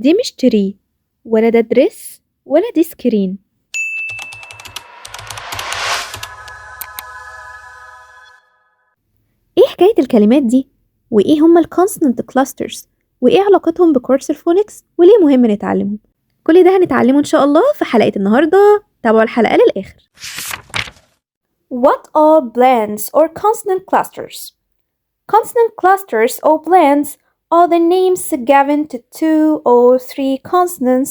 دي مش تري ولا ده دريس ولا دي سكرين. ايه حكاية الكلمات دي؟ وايه هما الكونسونانت كلاسترز؟ وايه علاقتهم بكورس الفونكس؟ وليه مهم نتعلمهم؟ كل ده هنتعلمه ان شاء الله في حلقة النهاردة. تابعوا الحلقة للآخر. What are blends or consonant clusters? Consonant clusters or blends are the names given to two or three consonants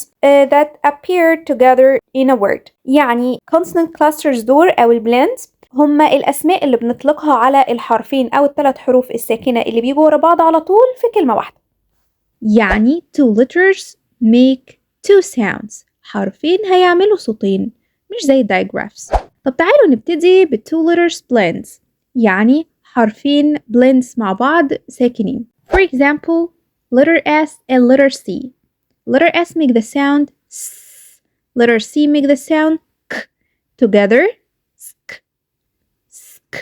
that appear together in a word. يعني consonant clusters دول أو الblends هما الأسماء اللي بنطلقها على الحرفين أو الثلاث حروف الساكنة اللي بيجوا ورا بعض على طول في كلمة واحدة. يعني two letters make two sounds. حرفين هيعملوا صوتين مش زي digraphs. طب تعالوا نبتدي ب two letters blends. يعني حرفين blends مع بعض ساكنين. For example, letter S and letter C. Letter S make the sound S. Letter C make the sound K. Together sk sk.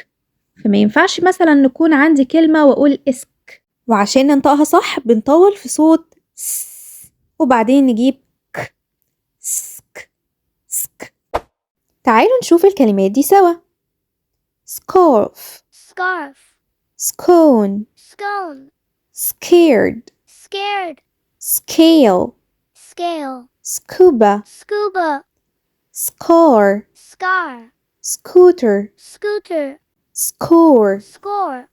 فما ينفعش مثلا نكون عندي كلمة وأقول اسك وعشان ننطقها صح بنطول في صوت س وبعدين نجيب ك سك سك. تعالوا نشوف الكلمات دي سوا. scarf scarf, scone scone, scared scared, scale scale, scuba scuba, scar scar, scooter scooter, score. score.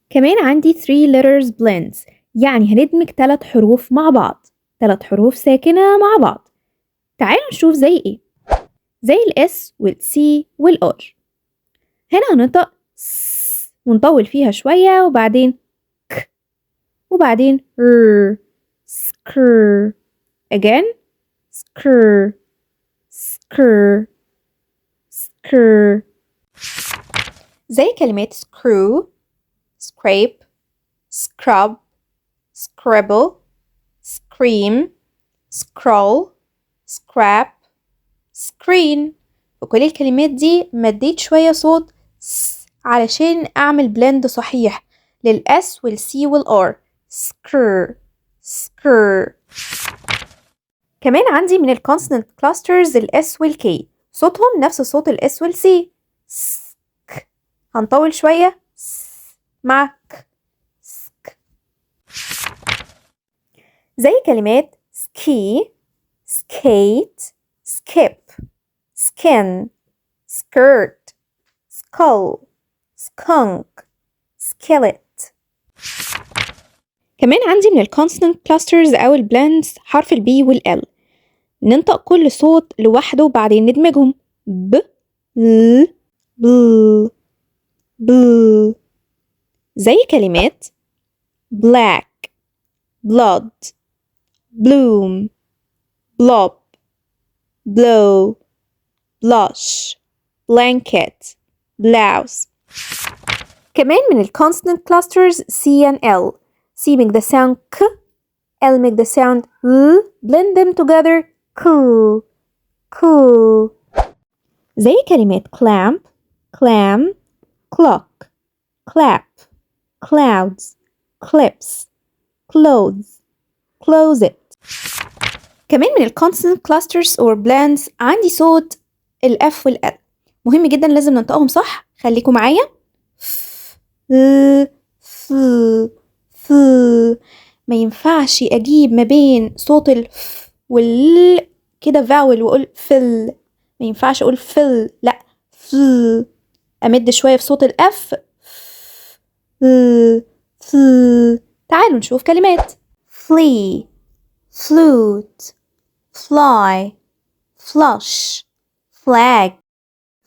كمان عندي 3 letters blends يعني هندمج 3 حروف مع بعض 3 حروف ساكنة مع بعض. تعالوا نشوف زي ايه. زي الاس والسي والار. هنا هننطق س ونطول فيها شوية وبعدين ك وبعدين ر skr again skr skr skr. زي كلمات screw scrape scrub scribble scream scroll scrap screen. وكل الكلمات دي مديت شوية صوت س علشان أعمل بلند صحيح للأس والسي والآر. سكر سكر. كمان عندي من الكونسونانت كلاسترز الأس والكي صوتهم نفس صوت الأس والسي. سك. هنطول شوية س مع ك سك. زي كلمات ski skate skip skin skirt skull skunk skillet. كمان عندي من الكونسونانت كلاسترز أو البلندز حرف البي والال. ننطق كل صوت لوحده وبعدين ندمجهم ب ل بل بل. زي كلمات black blood bloom blob blow blush blanket blouse. كمان من الكونسونانت كلاسترز C and L. C make the sound K, L make the sound L, blend them together cool cool. زي كلمات clamp clam clock clap clouds clips clothes closet. كمان من الكونسونانت كلاسترز or blends عندي صوت الF والL مهم جدا لازم ننطقهم صح. خليكم معايا. ف ف ف. ما ينفعش أجيب ما بين صوت الف وال كده فاول وأقول فل. ما ينفعش أقول فل لأ فل. أمد شوية في صوت الأف ف ف. تعالوا نشوف كلمات flee flute fly flush flag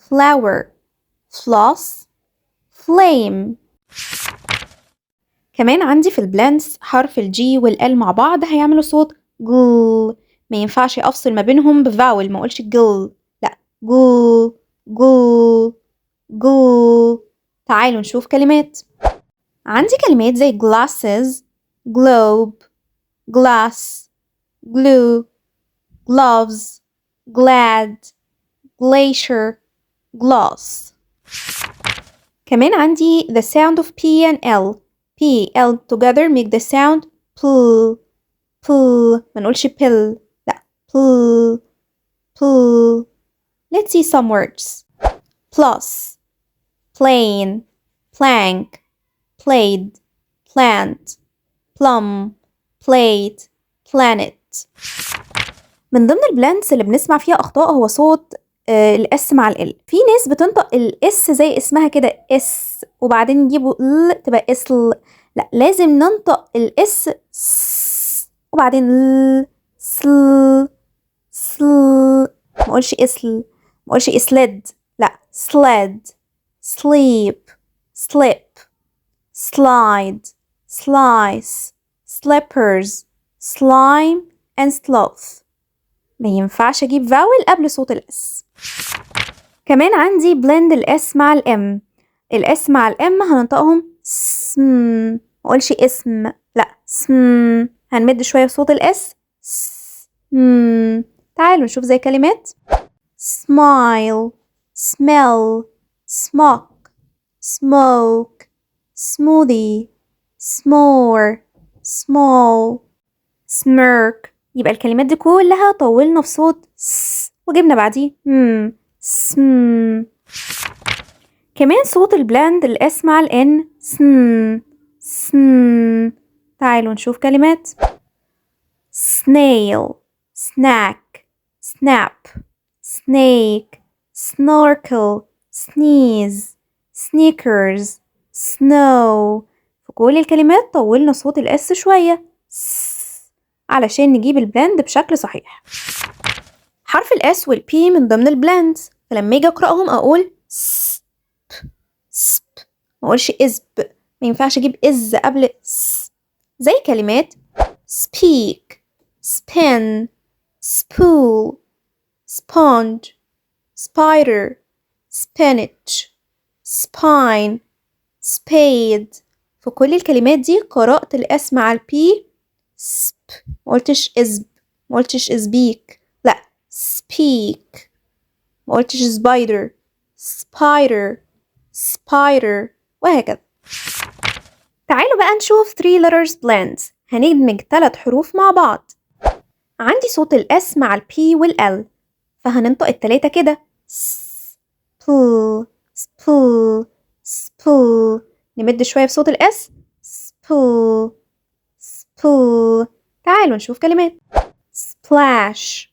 flower floss flame. كمان عندي في البلندز حرف الجي والال مع بعض هيعملوا صوت جل. ما ينفعش افصل ما بينهم بفاول ما اقولش جل لا جل جل جل. تعالوا نشوف كلمات. عندي كلمات زي glasses globe glass glue gloves glad glacier gloss. كمان عندي the sound of P and L. P, L together make the sound pl ما نقولش pill لا pull pull. Let's see some words. Plus, plane, plank, played, plant, plum, plate, planet. من ضمن البلانتس اللي بنسمع فيها أخطاء هو صوت الاس مع ال. في ناس بتنطق الاس زي اسمها كده اس وبعدين يجيبوا ال تبقى اسل. لا، لازم ننطق الاس وبعدين ل سل سل. ما اقولش اسل، ما اقولش اسلد لا sled sleep slip slide slice slippers slime and sloth. ما ينفعش اجيب vowel قبل صوت الاس. كمان عندي blend الاس مع الام. الاس مع الام هننطقهم سم، ما اقولش اسم لا سم. هنمد شويه في صوت الاس تعالوا نشوف زي كلمات smile smell smock smoke smoothie smore small smirk. يبقى الكلمات دي كلها طولنا في صوت س وجبنا بعديه سم. كمان صوت البلاند الاس مع الان سن. تعالوا نشوف كلمات snail snack snap snake snorkel sneeze sneakers snow. في كل الكلمات طولنا صوت الاس شوية علشان نجيب البلاند بشكل صحيح. حرف الاس والبي من ضمن البلاند، فلما اجي اقراهم اقول سب ما اقولش ازب. ما ينفعش اجيب از قبل س. زي كلمات speak spin spool sponge spider spinach spine spade. في كل الكلمات دي قرأت الاس مع البي سب، ما قلتش ازب، ما قلتش ازبيك لا speak. ما قلتش spider spider spider وهكذا. تعالوا بقى نشوف 3 letters blends. هندمج 3 حروف مع بعض. عندي صوت الاس مع البي والال، فهننطق التلاتة كده سبو سبو سبو. نمد شوية في صوت الاس سبو سبو. تعالوا نشوف كلمات splash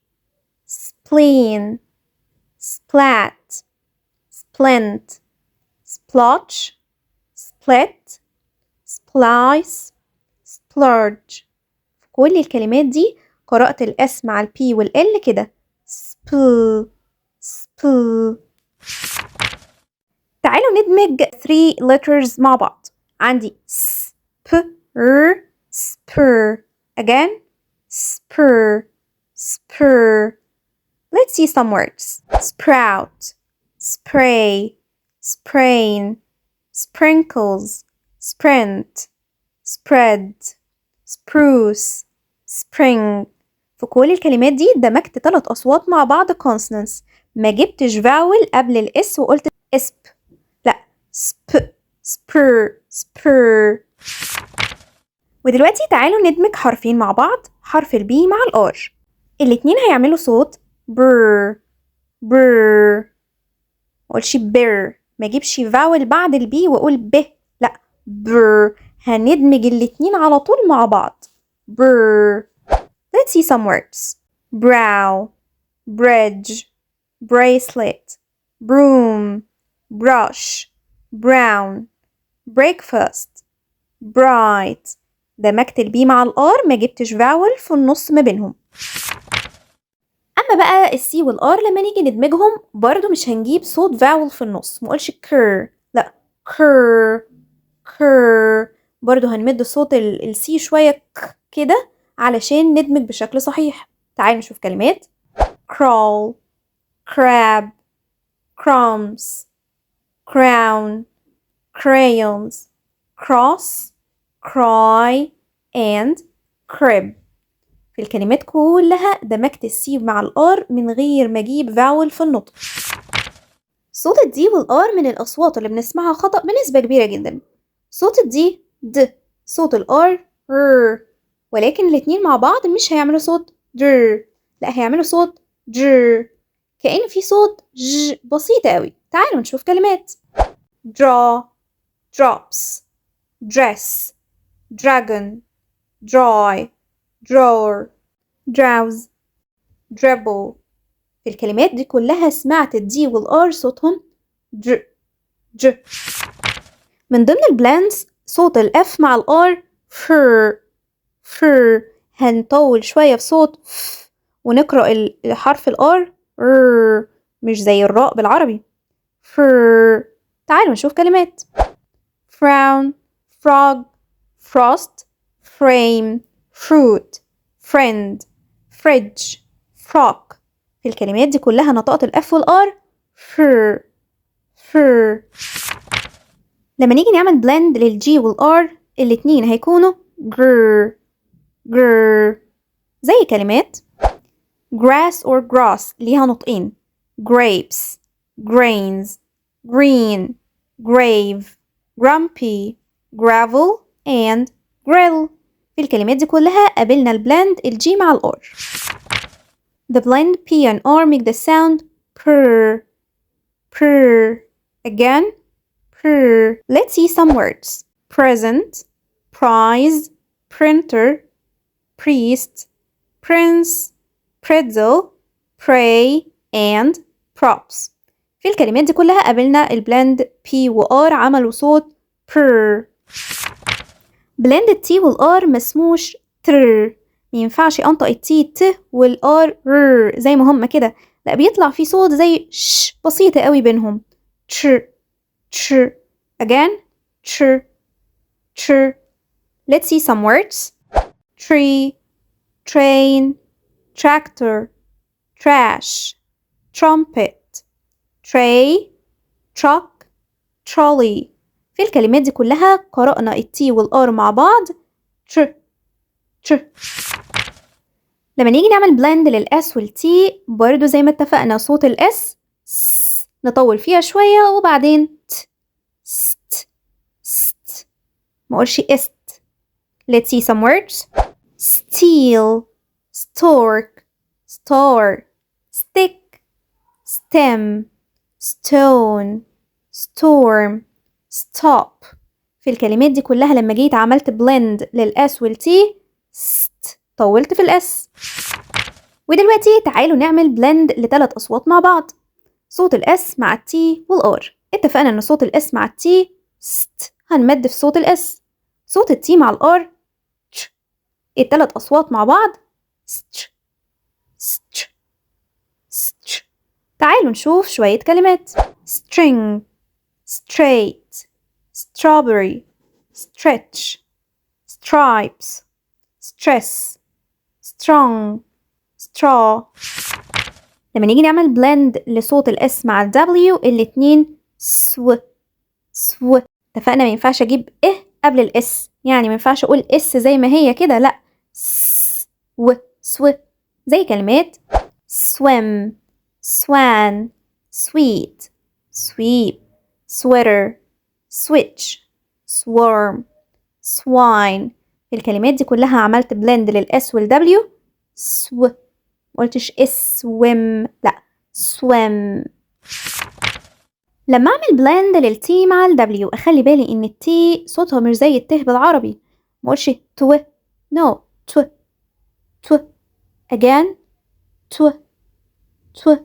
spleen splat splint splotch split splice splurge. في كل الكلمات دي قرأت الاس مع البي والال كده سبو سبو. تعالوا ندمج 3 letters مع بعض. عندي spur spur again spur spur. Let's see some words. Sprout spray sprain sprinkles sprint spread spruce spring. في كل الكلمات دي دمجت 3 أصوات مع بعض consonants. ما جبتش vowel قبل الاس وقلت اسب لا سب spur spur. ودلوقتي تعالوا ندمج حرفين مع بعض، حرف البي مع الار. الاتنين هيعملوا صوت بر بر. مقولش بر، ما جيبش vowel بعد البي واقول ب لا بر. هندمج الاتنين على طول مع بعض بر. Let's see some words. brow bridge bracelet broom brush brown breakfast bright. دمجت البي مع الار، ما جبتش vowel في النص ما بينهم. اما بقى السي والار لما نيجي ندمجهم برضو مش هنجيب صوت vowel في النص. مقولش كر لا كر كر. برضو هنمد صوت السي شوية كده علشان ندمج بشكل صحيح. تعالوا نشوف كلمات crawl crab crumbs crown crayons cross cry and crib. في الكلمات كلها دمجت السي مع الار من غير ما اجيب vowel في النطق. صوت الدي والار من الاصوات اللي بنسمعها خطأ بنسبة كبيرة جدا. صوت الدي د، صوت الار ر. ولكن الاتنين مع بعض مش هيعملوا صوت در، لا هيعملوا صوت جر، كأن في صوت ج بسيطة قوي. تعالوا نشوف كلمات. draw drops dress dragon dry drawer drowse dribble. في الكلمات دي كلها سمعت الدي والار صوتهم ج ج. من ضمن البلانس صوت الاف مع الار فر فر، هنطول شوية في صوت ف ونقرأ حرف الار ر، مش زي الراء بالعربي فر. تعالوا نشوف كلمات. frown frog frost frame fruit friend fridge frock. في الكلمات دي كلها نطقت الاف والار فر فر. لما نيجي نعمل بلند للجي والار الاتنين هيكونوا جر جر، زي كلمات grass or grass ليها نطقين grapes grains green grave grumpy gravel and grill. في الكلمات دي كلها قابلنا البلند الجي مع الار. The blend P and R make the sound purr purr. Again purr. Let's see some words. Present prize printer priest prince pretzel pray and props. في الكلمات دي كلها قابلنا البلند P و R عملوا صوت purr. بلند الT والR مسموش تر، مينفعش أنطق الT ت والR ر زي ما هما كده، لأ بيطلع في صوت زي ش بسيطة قوي بينهم تش تش. Again تش تش. Let's see some words. Tree train tractor trash trumpet tray truck trolley. في الكلمات دي كلها قرأنا التي والآر مع بعض تش تش. لما نيجي نعمل بلند للأس والتي برضو زي ما اتفقنا صوت الأس س نطول فيها شوية وبعدين ت ست ست، ما اقولش است. Let's see some words. Steel stork star stick stem stone storm stop. في الكلمات دي كلها لما جيت عملت بلند للأس والتي ست طولت في الأس. ودلوقتي تعالوا نعمل بلند لثلاث أصوات مع بعض. صوت الأس مع التي والآر. اتفقنا إن صوت الأس مع التي ست هنمد في صوت الأس، صوت التي مع الآر تش. الثلاث أصوات مع بعض ستش ستش ستش. تعالوا نشوف شوية كلمات. string straight strawberry stretch stripes stress strong straw. لما نيجي نعمل بلند لصوت الاس مع الدبليو الاتنين سو سو. اتفقنا ما ينفعش اجيب قبل الاس، يعني ما ينفعش اقول اس زي ما هي كده، لا سو سو. زي كلمات swim swan sweet sweep sweater switch swarm swine. الكلمات دي كلها عملت بلند للاس والدبليو سو، مقلتش اس swim، لا swim. لما اعمل بلند للتي مع الدبليو اخلي بالي ان التي صوتها مش زي الته بالعربي، مقولش تو نو تو تو. again تو تو.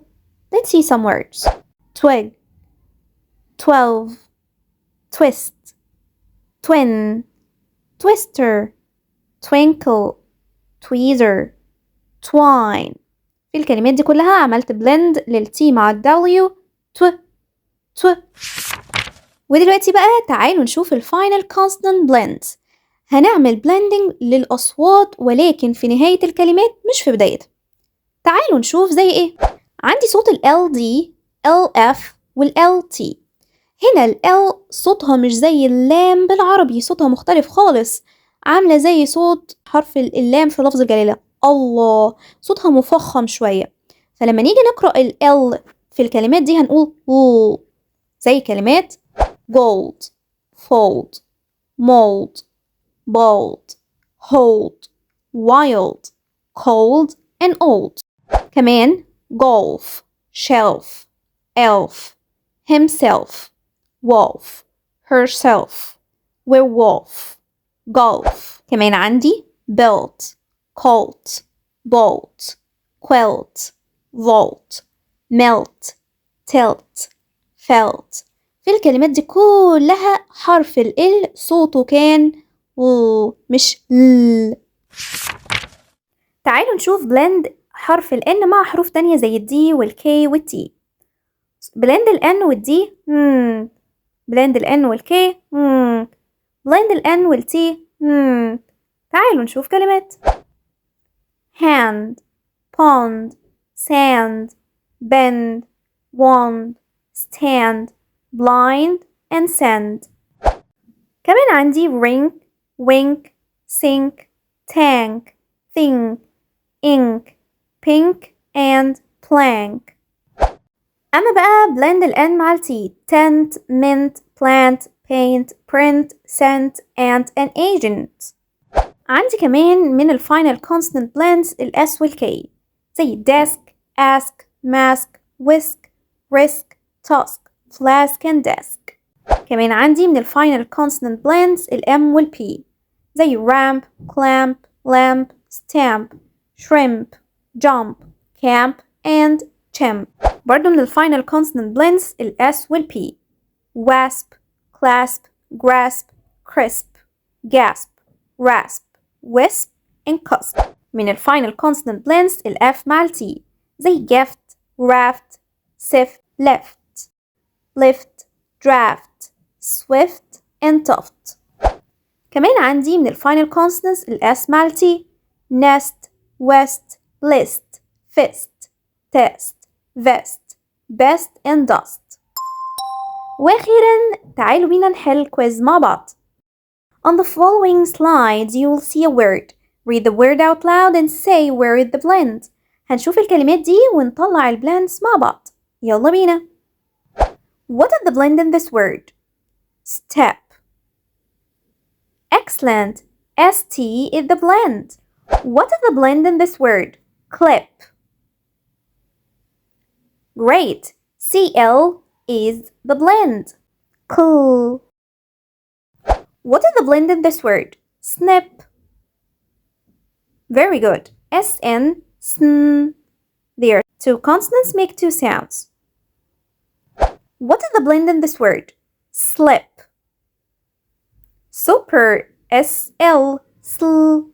Let's see some words. twig 12 twist twin twister twinkle tweezer twine. في الكلمات دي كلها عملت بلند للتي مع الدبليو تو تو. ودلوقتي بقى تعالوا نشوف الفاينل consonant blends. هنعمل blending للأصوات ولكن في نهاية الكلمات مش في بدايتها. تعالوا نشوف زي ايه. عندي صوت ال LD LF وال LT. هنا ال L صوتها مش زي اللام بالعربي، صوتها مختلف خالص، عاملة زي صوت حرف اللام في لفظ الجلالة الله، صوتها مفخم شوية. فلما نيجي نقرأ ال L في الكلمات دي هنقول l، زي كلمات gold fold mold bold hold wild, cold and old. كمان golf, shelf, elf, himself, wolf, herself, werewolf, golf. كمان عندي belt, colt, bolt, quilt, vault, melt, tilt, felt. في الكلمات دي كلها حرف ال صوته كان مش ل. تعالوا نشوف بلند حرف ال N مع حروف تانية زي ال D وال K وال T. بلند ال N وال D بلند ال N وال K بلند ال N وال T تعالوا نشوف كلمات hand, pond, sand, bend, wand, stand, blind and send. كمان عندي ring, wink, sink, tank, think, ink, pink and plank. أما بقى blend ال N مع ال T tent, mint, plant, paint, print, scent and an agent. عندي كمان من ال final consonant blends ال S وال K زي desk, ask, mask, whisk, risk, tusk, flask and desk. كمان عندي من ال final consonant blends ال M وال P زي ramp, clamp, lamp, stamp, shrimp, jump, camp and chimp. برضو من ال final consonant blends ال S وال P wasp, clasp, grasp, crisp, gasp, rasp, wisp and cusp. من ال final consonant blends ال F مع ال T زي gift, raft, sift, left, lift, draft, swift and tuft. كمان عندي من ال final consonants ال S مع ال T nest, west, list, fist, test, vest, best and dust. وأخيرا تعالوا بينا نحل كويز مع بعض. On the following slides you will see a word. Read the word out loud and say where is the blend. هنشوف الكلمات دي ونطلع البلندز مع بعض. يلا بينا. What is the blend in this word? Step. Excellent. ST is the blend. What is the blend in this word? Clip. Great. CL is the blend. Cool. What is the blend in this word? Snip. Very good. SN, sn. There, two consonants make two sounds. What is the blend in this word? Slip. Super. SL, sl.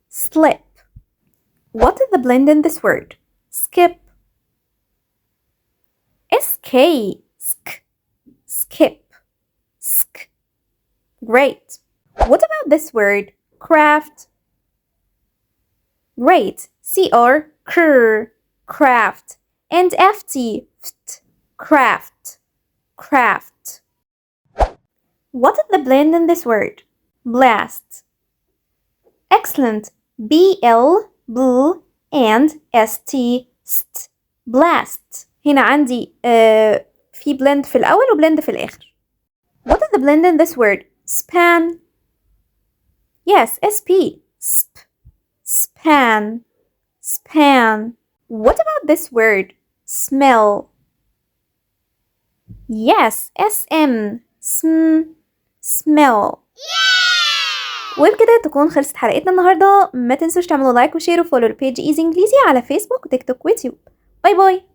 Slip. What is the blend in this word? Skip. SK, sk. Skip. Sk. Great. What about this word? Craft. Great. CR, cr. Craft. And FT, ft. Craft. Craft. What is the blend in this word? Blast. Excellent. BL, bl, and ST, st. Blast. هنا عندي في blend في الأول وblend في الآخر. What is the blend in this word? Span. Yes, SP. Sp. Span. Span. What about this word? Smell. Yes, SM. Sm. Smell. وبكده تكون خلصت حلقتنا النهارده. ما تنسوش تعملوا لايك وشير وفولو البيج ايزي انجليزي على فيسبوك وتيك توك ويوتيوب. باي باي.